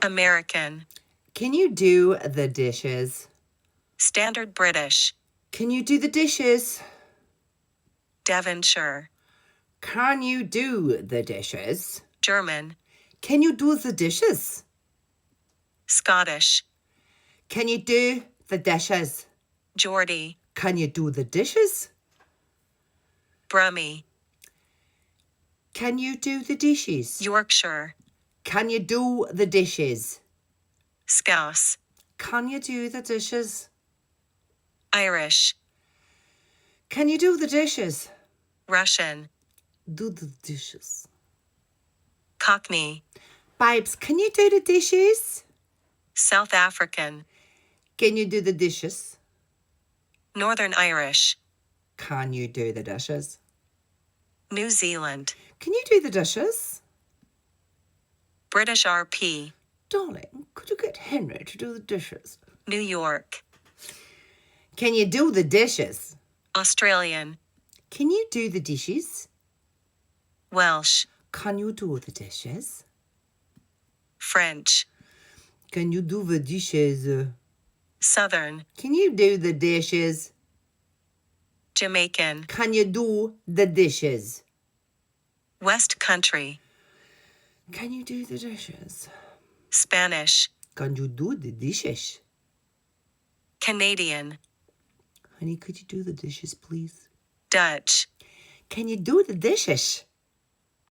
American. Can you do the dishes? Standard British. Can you do the dishes? Devonshire. Can you do the dishes? German. Can you do the dishes? Scottish. Can you do the dishes? Geordie. Can you do the dishes? Brummie. Can you do the dishes? Yorkshire. Can you do the dishes? Scouse. Can you do the dishes? Irish. Can you do the dishes? Russian. Do the dishes. Cockney. Babes, can you do the dishes? South African. Can you do the dishes? Northern Irish. Can you do the dishes? New Zealand. Can you do the dishes? British RP. Darling, could you get Henry to do the dishes? New York. Can you do the dishes? Australian. Can you do the dishes? Welsh. Can you do the dishes? French. Can you do the dishes? Southern. Can you do the dishes? Jamaican. Can you do the dishes? West Country. Can you do the dishes? Spanish. Can you do the dishes? Canadian. Honey, could you do the dishes, please? Dutch. Can you do the dishes?